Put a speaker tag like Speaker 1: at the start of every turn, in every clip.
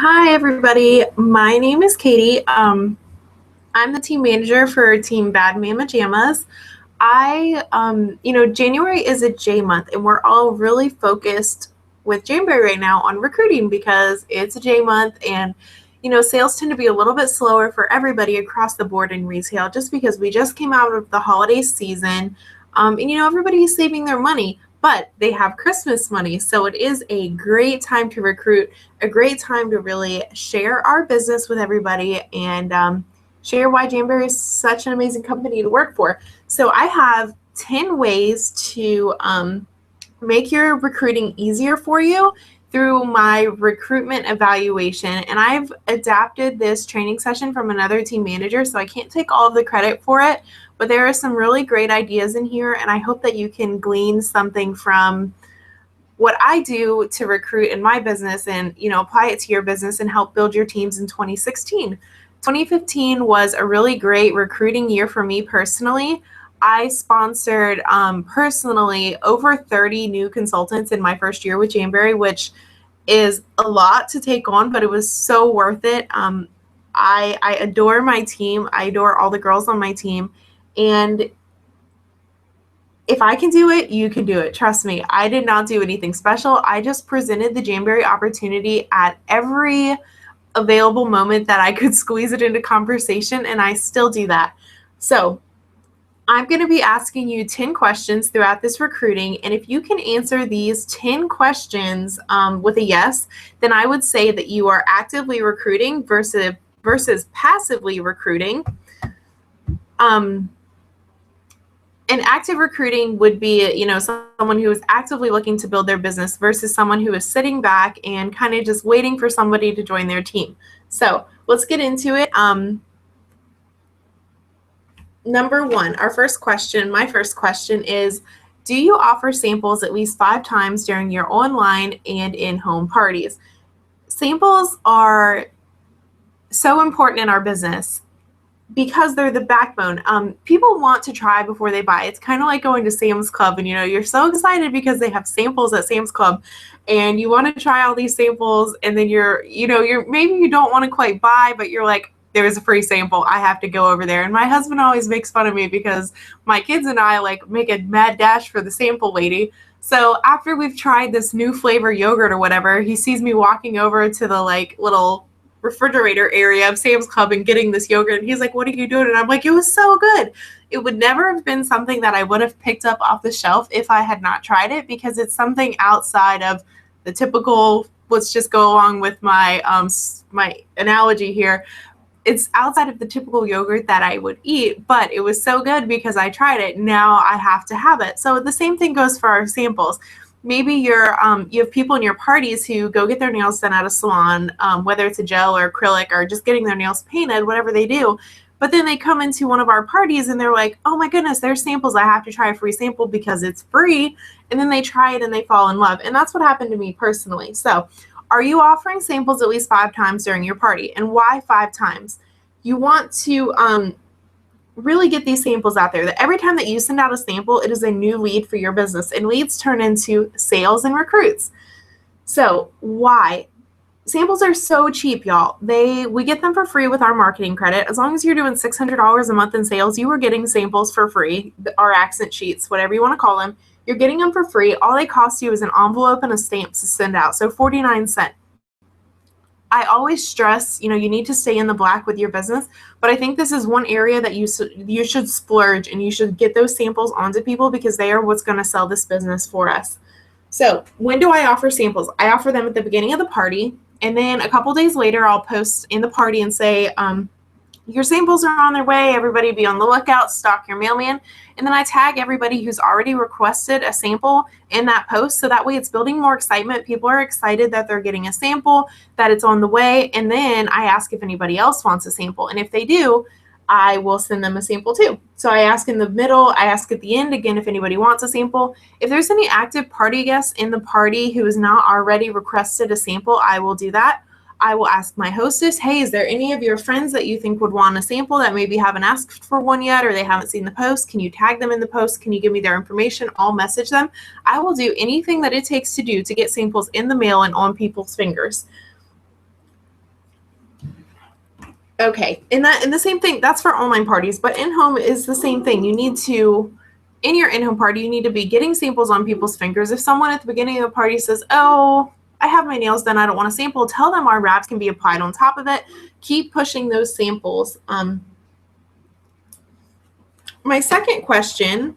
Speaker 1: Hi, everybody. My name is Katie. I'm the team manager for Team Bad Mama Jammas. January is a J month, and we're all really focused with Jamberry right now on recruiting because it's a J month, and sales tend to be a little bit slower for everybody across the board in retail, just because we just came out of the holiday season, everybody is saving their money. But they have Christmas money. So it is a great time to recruit, a great time to really share our business with everybody and share why Jamberry is such an amazing company to work for. So I have 10 ways to make your recruiting easier for you through my recruitment evaluation. And I've adapted this training session from another team manager, so I can't take all of the credit for it. But there are some really great ideas in here, and I hope that you can glean something from what I do to recruit in my business and, apply it to your business and help build your teams in 2016. 2015 was a really great recruiting year for me personally. I sponsored personally over 30 new consultants in my first year with Jamberry, which is a lot to take on, but it was so worth it. I adore my team. I adore all the girls on my team. And if I can do it, you can do it. Trust me, I did not do anything special. I just presented the Jamberry opportunity at every available moment that I could squeeze it into conversation, and I still do that. So I'm going to be asking you 10 questions throughout this recruiting, and if you can answer these 10 questions with a yes, then I would say that you are actively recruiting versus passively recruiting. And active recruiting would be, someone who is actively looking to build their business versus someone who is sitting back and kind of just waiting for somebody to join their team. So let's get into it. Number one, my first question is, do you offer samples at least 5 times during your online and in-home parties? Samples are so important in our business because they're the backbone. People want to try before they buy. It's kind of like going to Sam's Club and, you're so excited because they have samples at Sam's Club and you want to try all these samples, and then maybe you don't want to quite buy, but you're like, there's a free sample. I have to go over there. And my husband always makes fun of me because my kids and I make a mad dash for the sample lady. So after we've tried this new flavor yogurt or whatever, he sees me walking over to the little refrigerator area of Sam's Club and getting this yogurt, and he's like, what are you doing? And I'm like, it was so good. It would never have been something that I would have picked up off the shelf if I had not tried it, because it's something outside of the typical, let's just go along with my my analogy here, it's outside of the typical yogurt that I would eat, but it was so good because I tried it. Now I have to have it. So the same thing goes for our samples. Maybe you have people in your parties who go get their nails done at a salon, whether it's a gel or acrylic or just getting their nails painted, whatever they do. But then they come into one of our parties and they're like, oh my goodness, there's samples. I have to try a free sample because it's free. And then they try it and they fall in love. And that's what happened to me personally. So are you offering samples at least 5 times during your party? And why 5 times? You want to really get these samples out there. That every time that you send out a sample, it is a new lead for your business, and leads turn into sales and recruits. So why? Samples are so cheap, y'all. We get them for free with our marketing credit. As long as you're doing $600 a month in sales, you are getting samples for free, our accent sheets, whatever you want to call them. You're getting them for free. All they cost you is an envelope and a stamp to send out, so 49 cents. I always stress, you need to stay in the black with your business, but I think this is one area that you should splurge, and you should get those samples onto people because they are what's going to sell this business for us. So when do I offer samples? I offer them at the beginning of the party, and then a couple days later, I'll post in the party and say, your samples are on their way. Everybody be on the lookout. Stock your mailman. And then I tag everybody who's already requested a sample in that post. So that way it's building more excitement. People are excited that they're getting a sample, that it's on the way. And then I ask if anybody else wants a sample. And if they do, I will send them a sample too. So I ask in the middle, I ask at the end again if anybody wants a sample. If there's any active party guests in the party who has not already requested a sample, I will do that. I will ask my hostess, hey, is there any of your friends that you think would want a sample that maybe haven't asked for one yet, or they haven't seen the post? Can you tag them in the post? Can you give me their information? I'll message them. I will do anything that it takes to get samples in the mail and on people's fingers. Okay, and the same thing, that's for online parties, but in-home is the same thing. You need to, in your in-home party, you need to be getting samples on people's fingers. If someone at the beginning of the party says, oh, I have my nails done, I don't want to sample, tell them our wraps can be applied on top of it. Keep pushing those samples. My second question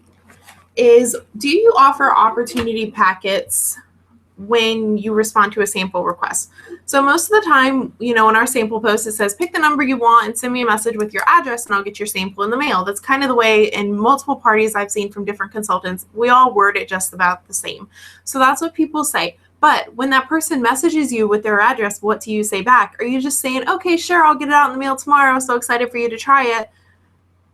Speaker 1: is, do you offer opportunity packets when you respond to a sample request? So most of the time, in our sample post, it says, pick the number you want and send me a message with your address and I'll get your sample in the mail. That's kind of the way in multiple parties I've seen from different consultants, we all word it just about the same. So that's what people say. But when that person messages you with their address, what do you say back? Are you just saying, okay, sure, I'll get it out in the mail tomorrow, so excited for you to try it?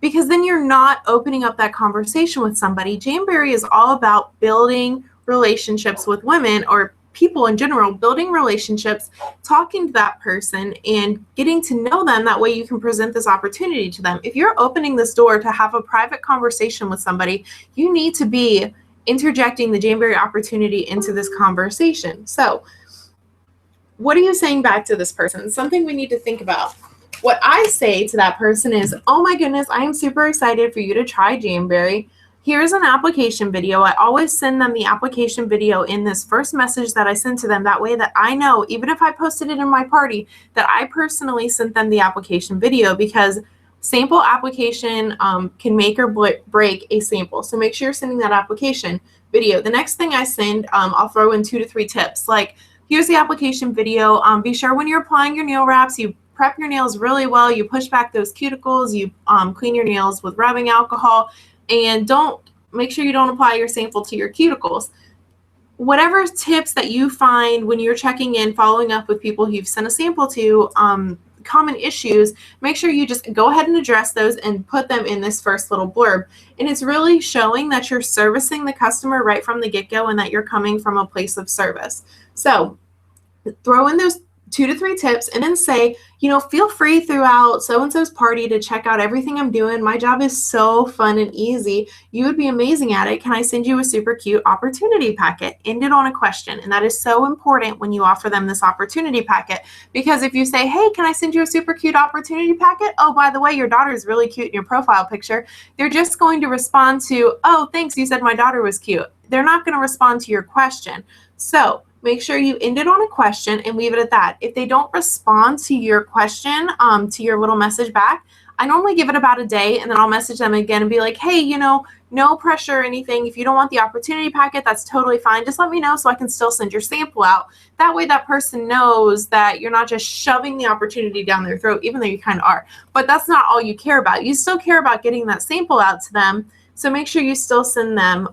Speaker 1: Because then you're not opening up that conversation with somebody. Jamberry is all about building relationships with women, or people in general, building relationships, talking to that person and getting to know them. That way you can present this opportunity to them. If you're opening this door to have a private conversation with somebody, you need to be interjecting the Jamberry opportunity into this conversation. So what are you saying back to this person? Something we need to think about. What I say to that person is, oh my goodness, I am super excited for you to try Jamberry. Here's an application video. I always send them the application video in this first message that I send to them. That way that I know, even if I posted it in my party, that I personally sent them the application video, because sample application can make or break a sample. So make sure you're sending that application video. The next thing I send, I'll throw in 2 to 3 tips. Like, here's the application video. Be sure when you're applying your nail wraps, you prep your nails really well. You push back those cuticles. You clean your nails with rubbing alcohol. And make sure you don't apply your sample to your cuticles. Whatever tips that you find when you're checking in, following up with people who you've sent a sample to, common issues, make sure you just go ahead and address those and put them in this first little blurb. And it's really showing that you're servicing the customer right from the get-go and that you're coming from a place of service. So throw in those 2 to 3 tips and then say, feel free throughout so-and-so's party to check out everything I'm doing. My job is so fun and easy. You would be amazing at it. Can I send you a super cute opportunity packet? End it on a question. And that is so important when you offer them this opportunity packet, because if you say, hey, can I send you a super cute opportunity packet? Oh, by the way, your daughter is really cute in your profile picture. They're just going to respond to, oh, thanks, you said my daughter was cute. They're not going to respond to your question. So make sure you end it on a question and leave it at that. If they don't respond to your question, to your little message back, I normally give it about a day, and then I'll message them again and be like, hey, no pressure or anything. If you don't want the opportunity packet, that's totally fine. Just let me know so I can still send your sample out. That way that person knows that you're not just shoving the opportunity down their throat, even though you kind of are. But that's not all you care about. You still care about getting that sample out to them. So make sure you still send them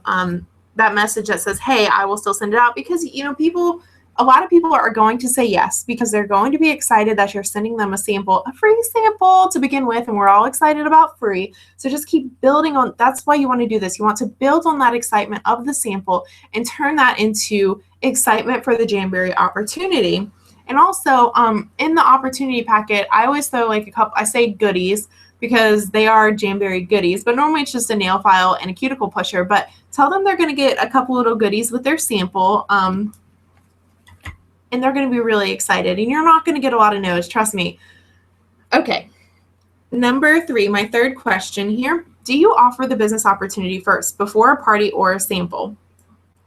Speaker 1: that message that says, hey, I will still send it out, because a lot of people are going to say yes, because they're going to be excited that you're sending them a free sample to begin with, and we're all excited about free. So just keep building on. That's why you want to do this. You want to build on that excitement of the sample and turn that into excitement for the Jamberry opportunity. And also in the opportunity packet, I always throw like I say goodies, because they are Jamberry goodies, but normally it's just a nail file and a cuticle pusher. But tell them they're going to get a couple little goodies with their sample, and they're going to be really excited. And you're not going to get a lot of no's, trust me. Okay, number 3, my third question here. Do you offer the business opportunity first before a party or a sample?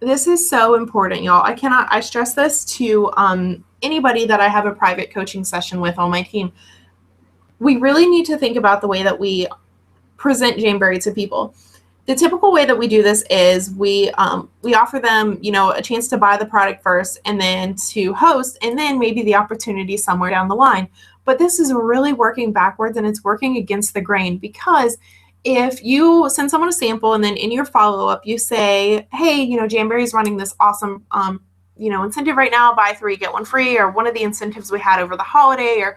Speaker 1: This is so important, y'all. I stress this to anybody that I have a private coaching session with on my team. We really need to think about the way that we present Jamberry to people. The typical way that we do this is we offer them, a chance to buy the product first, and then to host, and then maybe the opportunity somewhere down the line. But this is really working backwards, and it's working against the grain, because if you send someone a sample and then in your follow-up you say, hey, Jamberry's running this awesome incentive right now, buy 3, get 1 free, or one of the incentives we had over the holiday, or,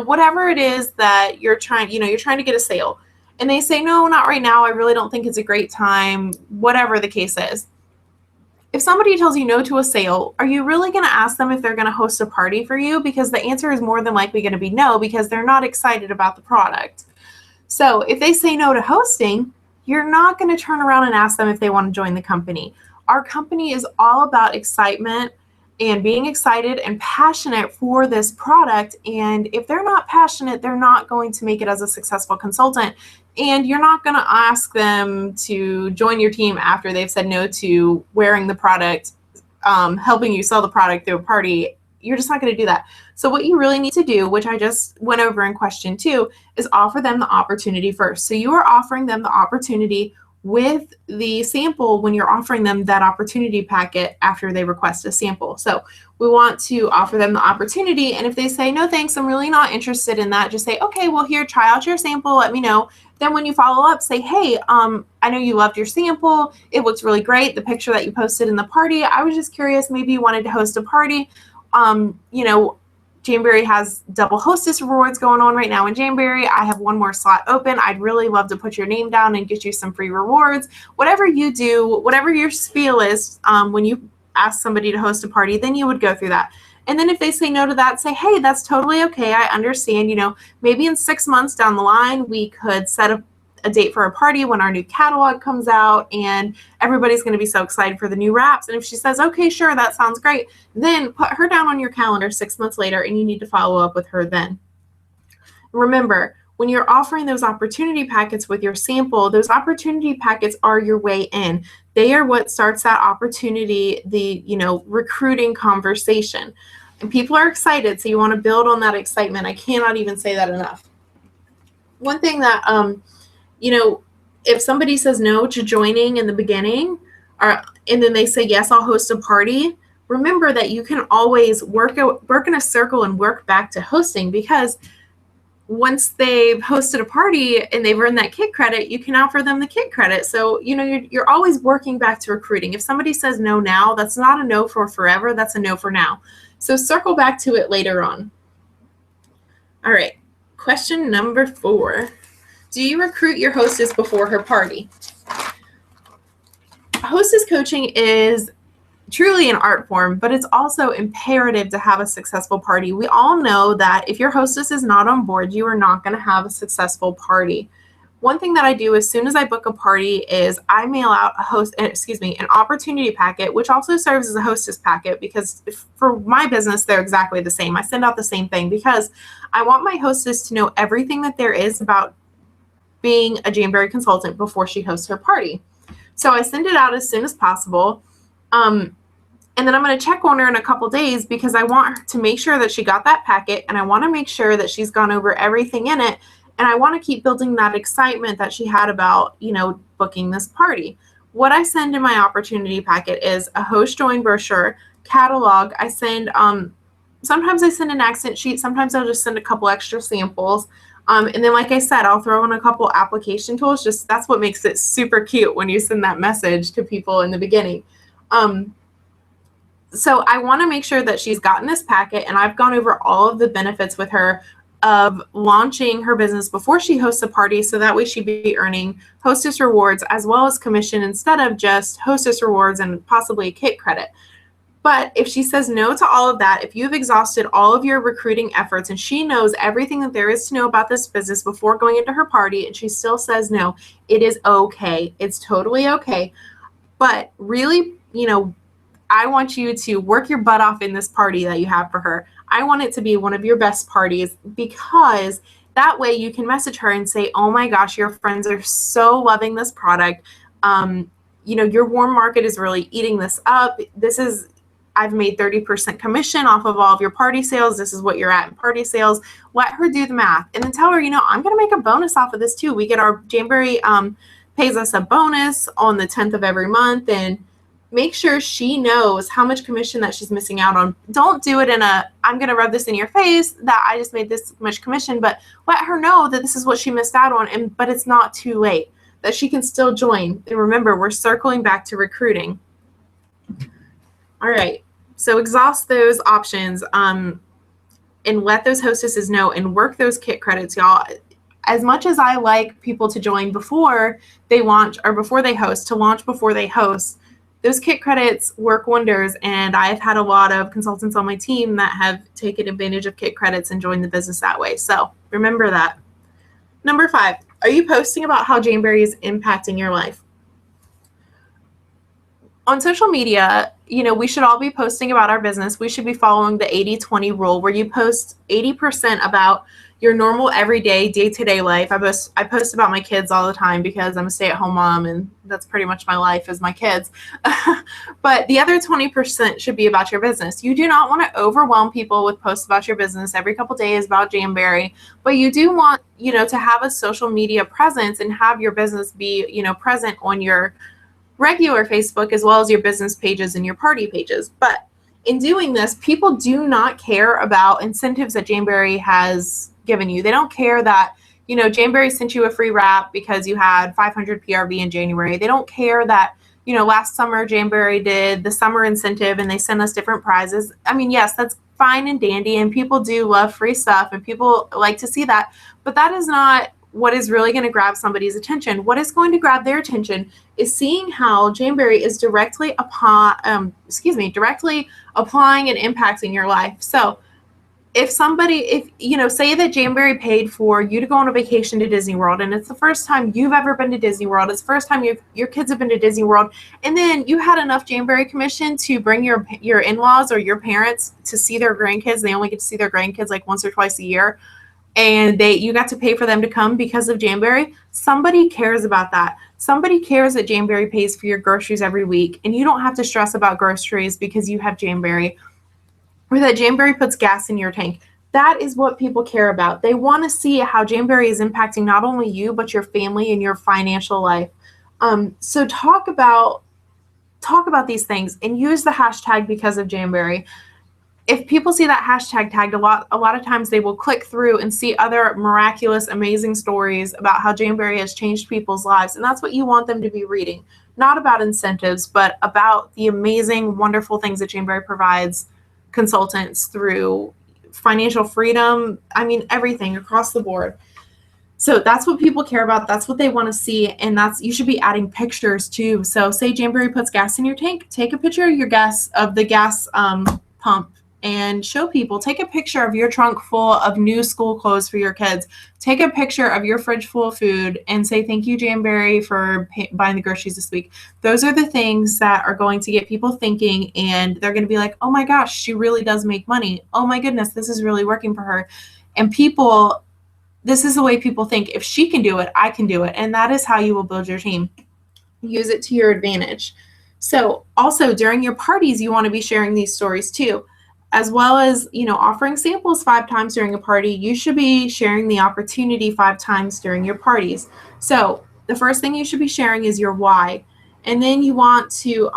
Speaker 1: whatever it is that you're trying to get a sale. And they say, no, not right now. I really don't think it's a great time, whatever the case is. If somebody tells you no to a sale, are you really going to ask them if they're going to host a party for you? Because the answer is more than likely going to be no, because they're not excited about the product. So if they say no to hosting, you're not going to turn around and ask them if they want to join the company. Our company is all about excitement and being excited and passionate for this product. And if they're not passionate, they're not going to make it as a successful consultant. And you're not going to ask them to join your team after they've said no to wearing the product, helping you sell the product through a party. You're just not going to do that. So what you really need to do, which I just went over in question 2, is offer them the opportunity first. So you are offering them the opportunity with the sample when you're offering them that opportunity packet after they request a sample. So we want to offer them the opportunity, and if they say, no thanks, I'm really not interested in that, just say, okay, well, here, try out your sample, let me know. Then when you follow up, say, hey, I know you loved your sample, it looks really great, the picture that you posted in the party, I was just curious, maybe you wanted to host a party. Jamberry has double hostess rewards going on right now in Jamberry. I have one more slot open. I'd really love to put your name down and get you some free rewards. Whatever you do, whatever your spiel is, when you ask somebody to host a party, then you would go through that. And then if they say no to that, say, hey, that's totally okay. I understand, maybe in 6 months down the line, we could set up a date for a party when our new catalog comes out, and everybody's going to be so excited for the new wraps. And if she says, okay, sure, that sounds great, then put her down on your calendar 6 months later, and you need to follow up with her then. Remember, when you're offering those opportunity packets with your sample, those opportunity packets are your way in. They are what starts that opportunity, the recruiting conversation. And people are excited, so you want to build on that excitement. I cannot even say that enough. One thing that if somebody says no to joining in the beginning, and then they say, yes, I'll host a party, remember that you can always work in a circle and work back to hosting, because once they've hosted a party and they've earned that kit credit, you can offer them the kit credit. So, you're always working back to recruiting. If somebody says no now, that's not a no for forever. That's a no for now. So circle back to it later on. All right. Question number 4. Do you recruit your hostess before her party? Hostess coaching is truly an art form, but it's also imperative to have a successful party. We all know that if your hostess is not on board, you are not going to have a successful party. One thing that I do as soon as I book a party is I mail out an opportunity packet, which also serves as a hostess packet, because for my business, they're exactly the same. I send out the same thing because I want my hostess to know everything that there is about being a Jamberry consultant before she hosts her party. So I send it out as soon as possible. And then I'm going to check on her in a couple days, because I want her to make sure that she got that packet, and I want to make sure that she's gone over everything in it. And I want to keep building that excitement that she had about, booking this party. What I send in my opportunity packet is a host join brochure, catalog. I send, sometimes I send an accent sheet. Sometimes I'll just send a couple extra samples. And then, like I said, I'll throw in a couple application tools. That's what makes it super cute when you send that message to people in the beginning. So I want to make sure that she's gotten this packet, and I've gone over all of the benefits with her of launching her business before she hosts a party, so that way she'd be earning hostess rewards as well as commission, instead of just hostess rewards and possibly a kit credit. But if she says no to all of that, if you've exhausted all of your recruiting efforts and she knows everything that there is to know about this business before going into her party, and she still says no, it is okay. It's totally okay. But really, I want you to work your butt off in this party that you have for her. I want it to be one of your best parties, because that way you can message her and say, oh my gosh, your friends are so loving this product. Your warm market is really eating this up. I've made 30% commission off of all of your party sales. This is what you're at in party sales. Let her do the math, and then tell her, I'm going to make a bonus off of this too. We get our Jamberry pays us a bonus on the 10th of every month, and make sure she knows how much commission that she's missing out on. Don't do it in I'm going to rub this in your face that I just made this much commission, but let her know that this is what she missed out on, but it's not too late, that she can still join. And remember, we're circling back to recruiting. All right. So exhaust those options and let those hostesses know, and work those kit credits, y'all. As much as I like people to join before they launch, or before they host, to launch before they host, those kit credits work wonders, and I've had a lot of consultants on my team that have taken advantage of kit credits and joined the business that way. So remember that. Number 5, are you posting about how Jamberry is impacting your life? on social media, we should all be posting about our business. We should be following the 80-20 rule, where you post 80% about your normal everyday day-to-day life. I post about my kids all the time because I'm a stay-at-home mom, and that's pretty much my life is my kids. But the other 20% should be about your business. You do not want to overwhelm people with posts about your business every couple days about Jamberry, but you do want, to have a social media presence and have your business be, present on your regular Facebook as well as your business pages and your party pages. But in doing this, people do not care about incentives that Jamberry has given you. They don't care that, Jamberry sent you a free wrap because you had 500 PRV in January. They don't care that, last summer Jamberry did the summer incentive and they sent us different prizes. I mean, yes, that's fine and dandy, and people do love free stuff and people like to see that, but that is not what is really going to grab somebody's attention. What is going to grab their attention is seeing how Jamberry is directly applying and impacting your life. So if say that Jamberry paid for you to go on a vacation to Disney World, and it's the first time you've ever been to Disney World, it's the first time your kids have been to Disney World, and then you had enough Jamberry commission to bring your in-laws or your parents to see their grandkids. They only get to see their grandkids like once or twice a year, and you got to pay for them to come because of Jamberry. Somebody cares about that. Somebody cares that Jamberry pays for your groceries every week, and you don't have to stress about groceries because you have Jamberry, or that Jamberry puts gas in your tank. That is what people care about. They want to see how Jamberry is impacting not only you, but your family and your financial life. So talk about these things and use the hashtag because of Jamberry. If people see that hashtag tagged a lot of times, they will click through and see other miraculous, amazing stories about how Jamberry has changed people's lives. And that's what you want them to be reading. Not about incentives, but about the amazing, wonderful things that Jamberry provides consultants through financial freedom. I mean, everything across the board. So that's what people care about. That's what they want to see. And you should be adding pictures too. So say Jamberry puts gas in your tank, take a picture of the gas pump and show people. Take a picture of your trunk full of new school clothes for your kids. Take a picture of your fridge full of food and say, thank you, Jamberry, for buying the groceries this week. Those are the things that are going to get people thinking, and they're going to be like, oh my gosh, she really does make money. Oh my goodness, this is really working for her. And this is the way people think. If she can do it, I can do it. And that is how you will build your team. Use it to your advantage. So also during your parties, you want to be sharing these stories too. As well as, offering samples 5 times during a party, you should be sharing the opportunity 5 times during your parties. So the first thing you should be sharing is your why. And then you want to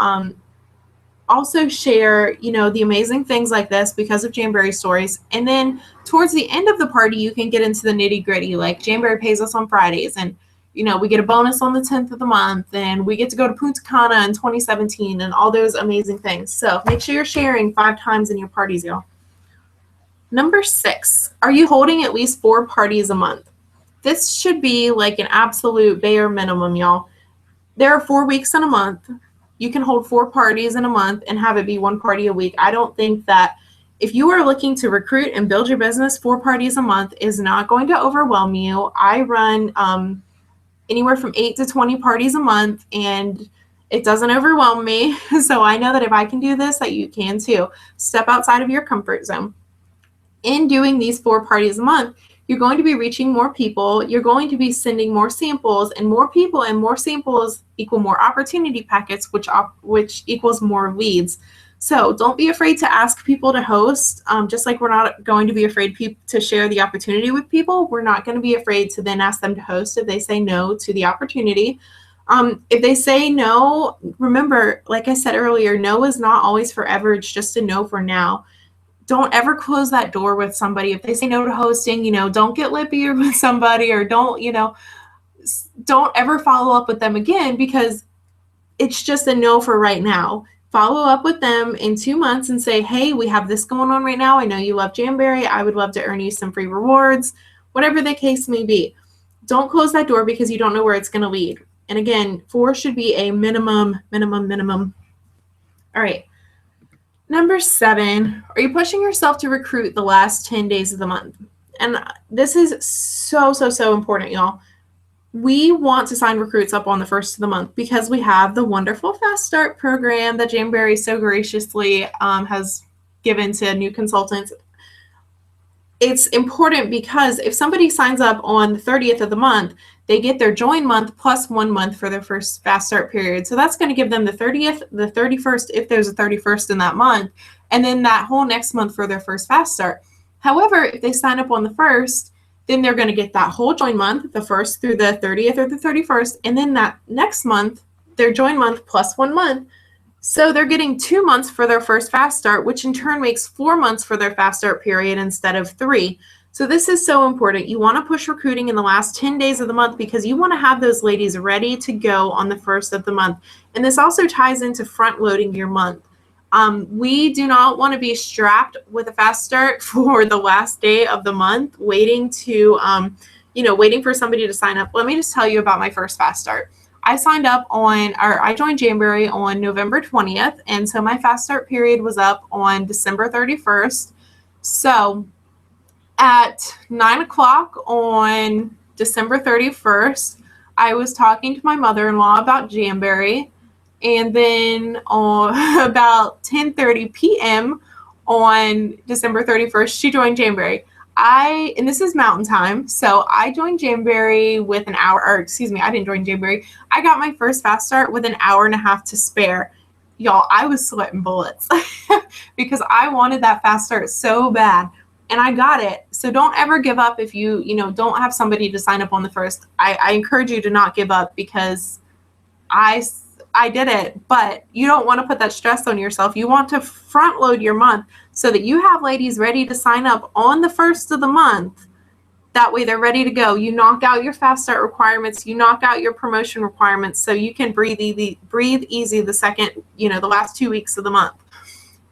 Speaker 1: also share, the amazing things like this because of Jamberry stories. And then towards the end of the party, you can get into the nitty gritty, like Jamberry pays us on Fridays, and we get a bonus on the 10th of the month, and we get to go to Punta Cana in 2017, and all those amazing things. So make sure you're sharing 5 times in your parties, y'all. Number 6, are you holding at least 4 parties a month? This should be like an absolute bare minimum, y'all. There are 4 weeks in a month. You can hold 4 parties in a month and have it be 1 party a week. I don't think that if you are looking to recruit and build your business, 4 parties a month is not going to overwhelm you. I run anywhere from 8 to 20 parties a month, and it doesn't overwhelm me. So I know that if I can do this, that you can too. Step outside of your comfort zone. In doing these 4 parties a month, you're going to be reaching more people. You're going to be sending more samples, and more people and more samples equal more opportunity packets, which equals more leads. So don't be afraid to ask people to host. Just like we're not going to be afraid to share the opportunity with people, we're not going to be afraid to then ask them to host if they say no to the opportunity. If they say no, remember, like I said earlier, no is not always forever. It's just a no for now. Don't ever close that door with somebody. If they say no to hosting, don't get lippy with somebody, or don't ever follow up with them again, because it's just a no for right now. Follow up with them in 2 months and say, hey, we have this going on right now. I know you love Jamberry. I would love to earn you some free rewards, whatever the case may be. Don't close that door because you don't know where it's going to lead. And again, 4 should be a minimum. All right. Number 7, are you pushing yourself to recruit the last 10 days of the month? And this is so important, y'all. we want to sign recruits up on the first of the month because we have the wonderful Fast Start program that Jamberry so graciously has given to new consultants. It's important because if somebody signs up on the 30th of the month, they get their join month plus 1 month for their first Fast Start period. So that's going to give them the 30th, the 31st, if there's a 31st in that month, and then that whole next month for their first Fast Start. However, if they sign up on the 1st, then they're going to get that whole join month, the 1st through the 30th or the 31st, and then that next month, their join month plus 1 month. So they're getting 2 months for their first Fast Start, which in turn makes 4 months for their Fast Start period instead of 3. So this is so important. You want to push recruiting in the last 10 days of the month because you want to have those ladies ready to go on the first of the month. And this also ties into front loading your month. We do not want to be strapped with a Fast Start for the last day of the month, waiting for somebody to sign up. Let me just tell you about my first Fast Start. I joined Jamberry on November 20th, and so my Fast Start period was up on December 31st. So at 9 o'clock on December 31st, I was talking to my mother-in-law about Jamberry, and then on about 10:30 p.m. on December 31st, she joined Jamberry. And this is Mountain Time, so I joined Jamberry with an hour, or excuse me, I didn't join Jamberry. I got my first Fast Start with an hour and a half to spare. Y'all, I was sweating bullets because I wanted that Fast Start so bad, and I got it. So don't ever give up if you don't have somebody to sign up on the first. I encourage you to not give up because I did it, but you don't want to put that stress on yourself. You want to front load your month so that you have ladies ready to sign up on the first of the month. That way they're ready to go. You knock out your Fast Start requirements, you knock out your promotion requirements so you can breathe easy the second, the last 2 weeks of the month.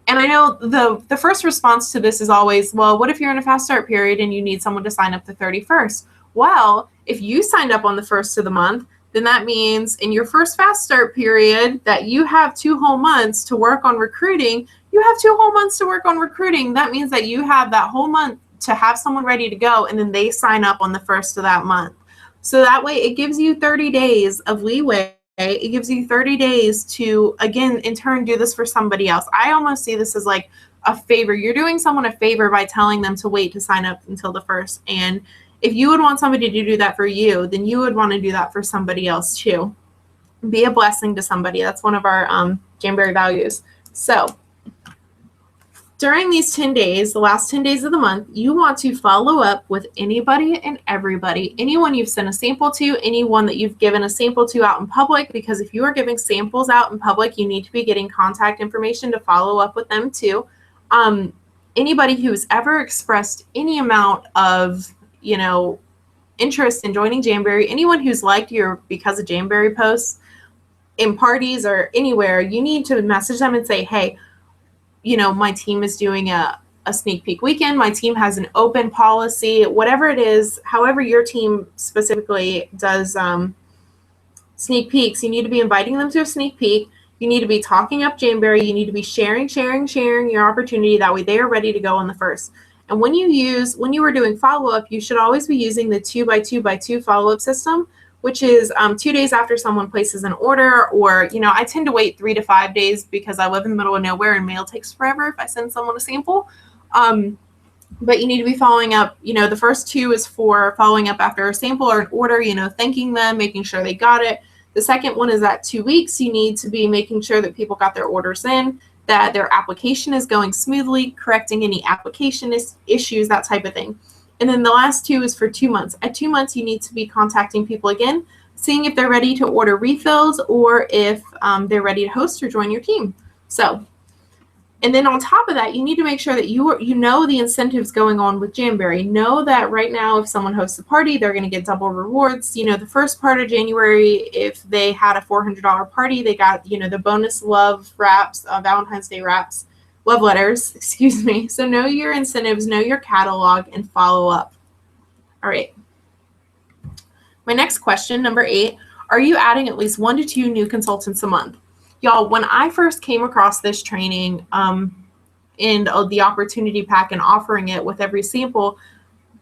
Speaker 1: And I know the first response to this is always, well, what if you're in a Fast Start period and you need someone to sign up the 31st? Well, if you signed up on the first of the month, then that means in your first Fast Start period that you have 2 whole months to work on recruiting. You have 2 whole months to work on recruiting. That means that you have that whole month to have someone ready to go, and then they sign up on the first of that month. So that way it gives you 30 days of leeway. It gives you 30 days to, again, in turn, do this for somebody else. I almost see this as like a favor. You're doing someone a favor by telling them to wait to sign up until the first. And if you would want somebody to do that for you, then you would want to do that for somebody else too. Be a blessing to somebody. That's one of our Jamberry values. So during these 10 days, the last 10 days of the month, you want to follow up with anybody and everybody, anyone you've sent a sample to, anyone that you've given a sample to out in public, because if you are giving samples out in public, you need to be getting contact information to follow up with them too. Anybody who's ever expressed any amount of interest in joining Jamberry, anyone who's liked your Because of Jamberry posts in parties or anywhere, you need to message them and say, hey, my team is doing a sneak peek weekend. My team has an open policy, whatever it is, however your team specifically does sneak peeks, you need to be inviting them to a sneak peek. You need to be talking up Jamberry. You need to be sharing your opportunity. That way they are ready to go on the first. And when you were doing follow-up, you should always be using the 2x2x2 follow-up system, which is 2 days after someone places an order, or, I tend to wait 3 to 5 days because I live in the middle of nowhere and mail takes forever if I send someone a sample. But you need to be following up. The first 2 is for following up after a sample or an order, thanking them, making sure they got it. The second one is at 2 weeks. You need to be making sure that people got their orders in, that their application is going smoothly, correcting any application issues, that type of thing. And then the last 2 is for 2 months. At 2 months, you need to be contacting people again, seeing if they're ready to order refills or if they're ready to host or join your team. So, and then on top of that, you need to make sure that you know the incentives going on with Jamberry. Know that right now, if someone hosts a party, they're going to get double rewards. The first part of January, if they had a $400 party, they got, the bonus love wraps, Valentine's Day wraps, love letters, excuse me. So know your incentives, know your catalog, and follow up. All right. My next question, number 8, are you adding at least 1 to 2 new consultants a month? Y'all, when I first came across this training and the opportunity pack and offering it with every sample,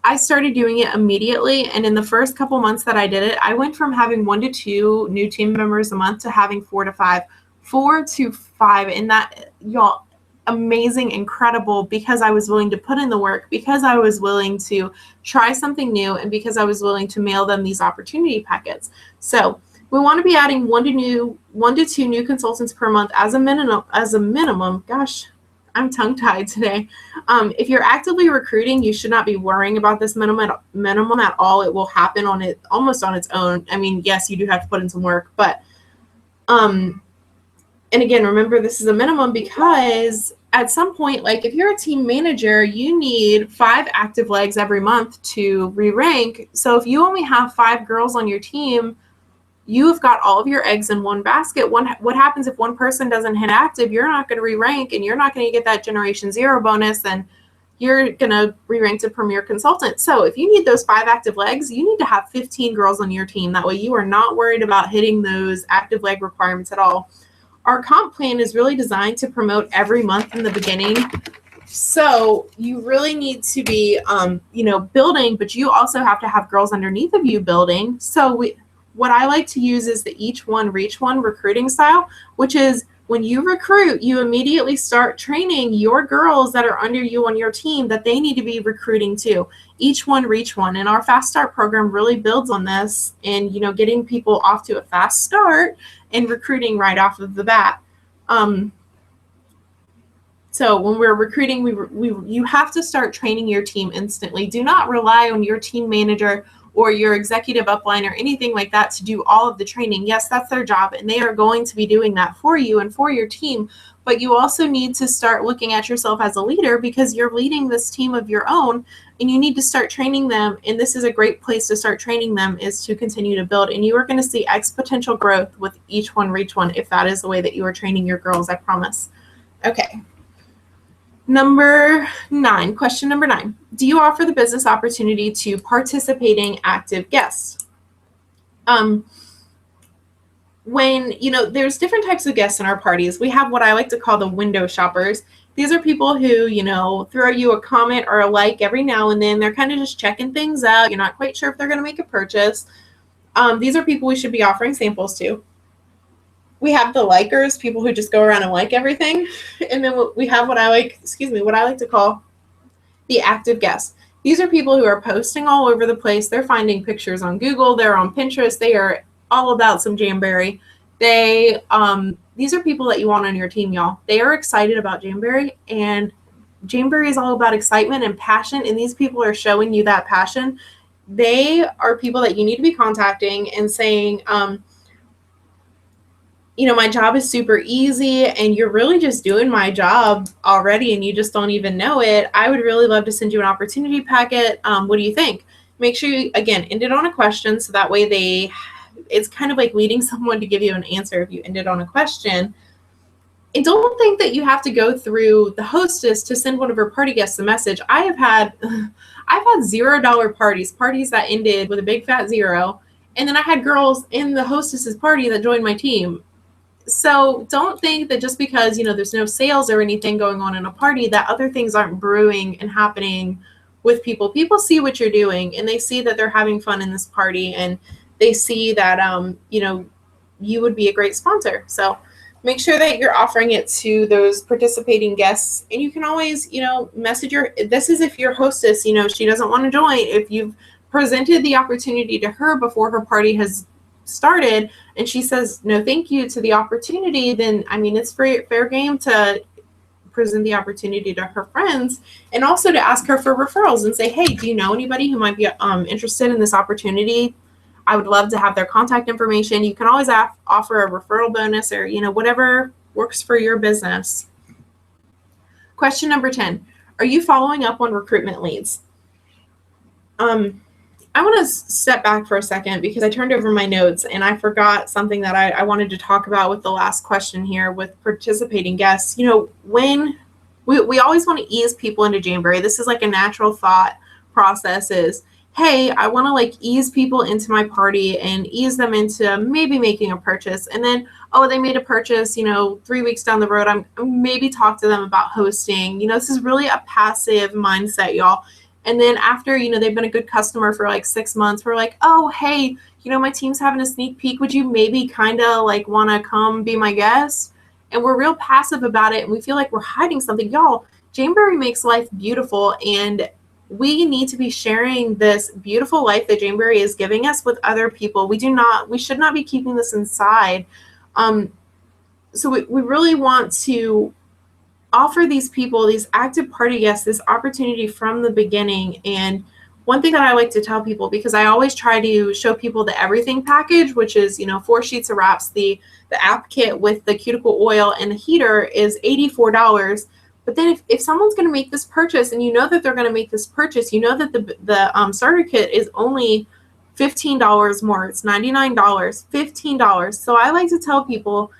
Speaker 1: I started doing it immediately, and in the first couple months that I did it, I went from having 1 to 2 new team members a month to having 4 to 5. 4 to 5, and that, y'all, amazing, incredible, because I was willing to put in the work, because I was willing to try something new, and because I was willing to mail them these opportunity packets. So we want to be adding 1 to 2 new consultants per month as a minimum. Gosh, I'm tongue-tied today. If you're actively recruiting, you should not be worrying about this minimum at all. It will happen almost on its own. I mean, yes, you do have to put in some work, but and again, remember, this is a minimum because at some point, like if you're a team manager, you need 5 active legs every month to re-rank. So if you only have 5 girls on your team, you've got all of your eggs in one basket. What happens if one person doesn't hit active? You're not going to re-rank, and you're not going to get that Generation 0 bonus, and you're going to re-rank to Premier Consultant. So if you need those 5 active legs, you need to have 15 girls on your team. That way you are not worried about hitting those active leg requirements at all. Our comp plan is really designed to promote every month in the beginning. So you really need to be, building, but you also have to have girls underneath of you building. So what I like to use is the each one, reach one recruiting style, which is when you recruit, you immediately start training your girls that are under you on your team that they need to be recruiting too. Each one, reach one. And our Fast Start program really builds on this and, getting people off to a fast start and recruiting right off of the bat. So when we're recruiting, you have to start training your team instantly. Do not rely on your team manager or your executive upline or anything like that to do all of the training. Yes, that's their job, and they are going to be doing that for you and for your team. But you also need to start looking at yourself as a leader because you're leading this team of your own, and you need to start training them. And this is a great place to start training them, is to continue to build. And you are going to see exponential growth with each one, reach one, if that is the way that you are training your girls, I promise. Okay. Question number 9. Do you offer the business opportunity to participating active guests? When, there's different types of guests in our parties. We have what I like to call the window shoppers. These are people who, throw you a comment or a like every now and then. They're kind of just checking things out. You're not quite sure if they're going to make a purchase. These are people we should be offering samples to. We have the likers, people who just go around and like everything. And then we have what I like to call the active guests. These are people who are posting all over the place. They're finding pictures on Google. They're on Pinterest. They are all about some Jamberry. These are people that you want on your team, y'all. They are excited about Jamberry, and Jamberry is all about excitement and passion, and these people are showing you that passion. They are people that you need to be contacting and saying, my job is super easy and you're really just doing my job already and you just don't even know it. I would really love to send you an opportunity packet. What do you think? Make sure you, again, end it on a question, so that way it's kind of like leading someone to give you an answer if you end it on a question. And don't think that you have to go through the hostess to send one of her party guests a message. I've had $0 parties that ended with a big fat 0. And then I had girls in the hostess's party that joined my team. So don't think that just because, there's no sales or anything going on in a party, that other things aren't brewing and happening with people. People see what you're doing, and they see that they're having fun in this party, and they see that, you would be a great sponsor. So make sure that you're offering it to those participating guests. And you can always, message this is if your hostess, she doesn't want to join. If you've presented the opportunity to her before her party has started and she says no thank you to the opportunity, then it's fair game to present the opportunity to her friends, and also to ask her for referrals and say, hey, do you know anybody who might be interested in this opportunity? I would love to have their contact information. You can always offer a referral bonus, or whatever works for your business. Question number 10. Are you following up on recruitment leads? I want to step back for a second because I turned over my notes and I forgot something that I wanted to talk about with the last question here with participating guests. When we always want to ease people into Jamberry. This is like a natural thought process is, hey, I want to ease people into my party and ease them into maybe making a purchase. And then, they made a purchase, 3 weeks down the road, I'm maybe talk to them about hosting. This is really a passive mindset, y'all. And then after, they've been a good customer for like 6 months, we're like, oh, hey, my team's having a sneak peek. Would you maybe kind of like want to come be my guest? And we're real passive about it. And we feel like we're hiding something. Y'all, Jamberry makes life beautiful. And we need to be sharing this beautiful life that Jamberry is giving us with other people. We should not be keeping this inside. So we really want to offer these people, these active party guests, this opportunity from the beginning. And one thing that I like to tell people, because I always try to show people the everything package, which is, 4 sheets of wraps, the app kit with the cuticle oil and the heater is $84. But then if someone's going to make this purchase, and that they're going to make this purchase, that the starter kit is only $15 more. It's $99, $15. So I like to tell people,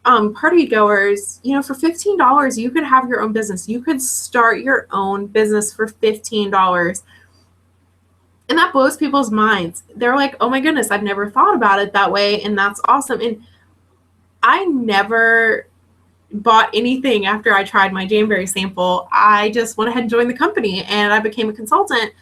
Speaker 1: party goers, for $15, you could have your own business. You could start your own business for $15. And that blows people's minds. They're like, oh my goodness, I've never thought about it that way. And that's awesome. And I never bought anything after I tried my Jamberry sample. I just went ahead and joined the company, and I became a consultant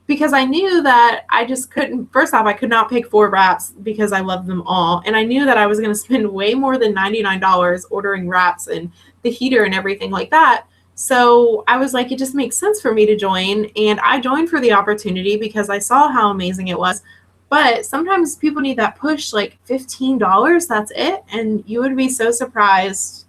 Speaker 1: because I knew that I just couldn't. First off, I could not pick 4 wraps because I love them all. And I knew that I was going to spend way more than $99 ordering wraps and the heater and everything like that. So I was like, it just makes sense for me to join. And I joined for the opportunity because I saw how amazing it was. But sometimes people need that push, like $15, that's it. And you would be so surprised.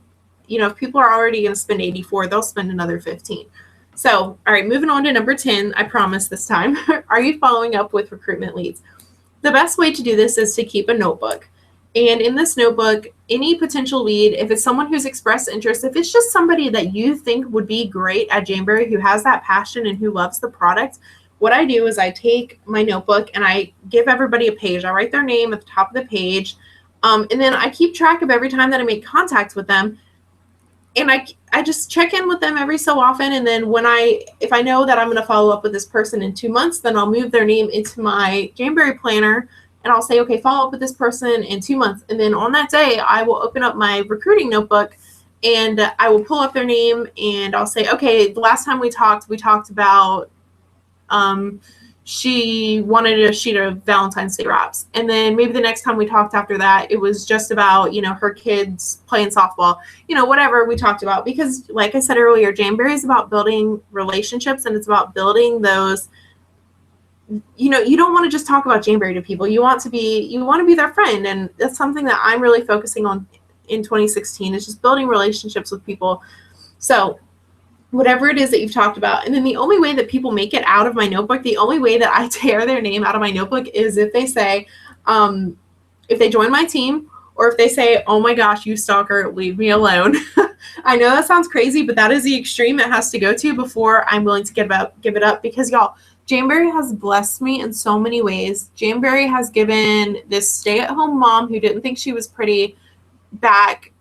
Speaker 1: If people are already going to spend $84, they'll spend another $15. So, all right, moving on to number 10, I promise this time. Are you following up with recruitment leads? The best way to do this is to keep a notebook. And in this notebook, any potential lead, if it's someone who's expressed interest, if it's just somebody that you think would be great at Jamberry, who has that passion and who loves the product, what I do is I take my notebook and I give everybody a page. I write their name at the top of the page. And then I keep track of every time that I make contact with them. And I just check in with them every so often. And then if I know that I'm going to follow up with this person in 2 months, then I'll move their name into my Jamberry planner. And I'll say, okay, follow up with this person in 2 months. And then on that day, I will open up my recruiting notebook and I will pull up their name and I'll say, okay, the last time we talked about she wanted a sheet of Valentine's Day wraps. And then maybe the next time we talked after that, it was just about, her kids playing softball, whatever we talked about. Because like I said earlier, Jamberry is about building relationships, and it's about building those, you don't want to just talk about Jamberry to people. You want to be their friend. And that's something that I'm really focusing on in 2016 is just building relationships with people. So whatever it is that you've talked about. And then the only way that people make it out of my notebook, the only way that I tear their name out of my notebook is if they say, if they join my team, or if they say, oh my gosh, you stalker, leave me alone. I know that sounds crazy, but that is the extreme it has to go to before I'm willing to give it up. Because y'all, Jamberry has blessed me in so many ways. Jamberry has given this stay-at-home mom who didn't think she was pretty back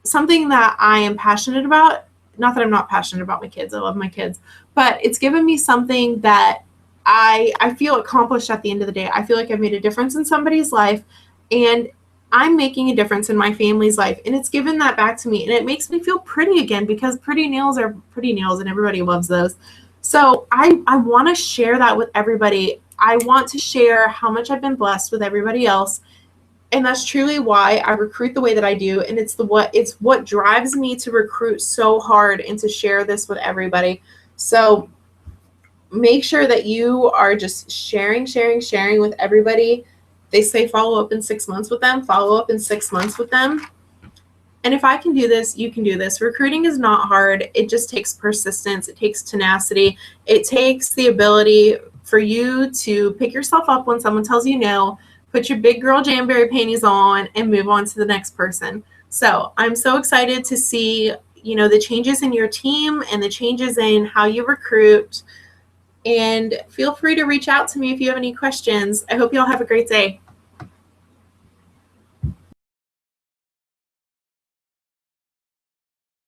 Speaker 1: something that I am passionate about. Not that I'm not passionate about my kids. I love my kids. But it's given me something that I feel accomplished at the end of the day. I feel like I've made a difference in somebody's life, and I'm making a difference in my family's life. And it's given that back to me. And it makes me feel pretty again, because pretty nails are pretty nails and everybody loves those. So I want to share that with everybody. I want to share how much I've been blessed with everybody else. And that's truly why I recruit the way that I do. And it's what drives me to recruit so hard and to share this with everybody. So make sure that you are just sharing with everybody. They say follow up in 6 months with them. Follow up in 6 months with them. And if I can do this, you can do this. Recruiting is not hard. It just takes persistence. It takes tenacity. It takes the ability for you to pick yourself up when someone tells you no, put your big girl Jamberry panties on, and move on to the next person. So I'm so excited to see, the changes in your team and the changes in how you recruit. And feel free to reach out to me if you have any questions. I hope you all have a great day.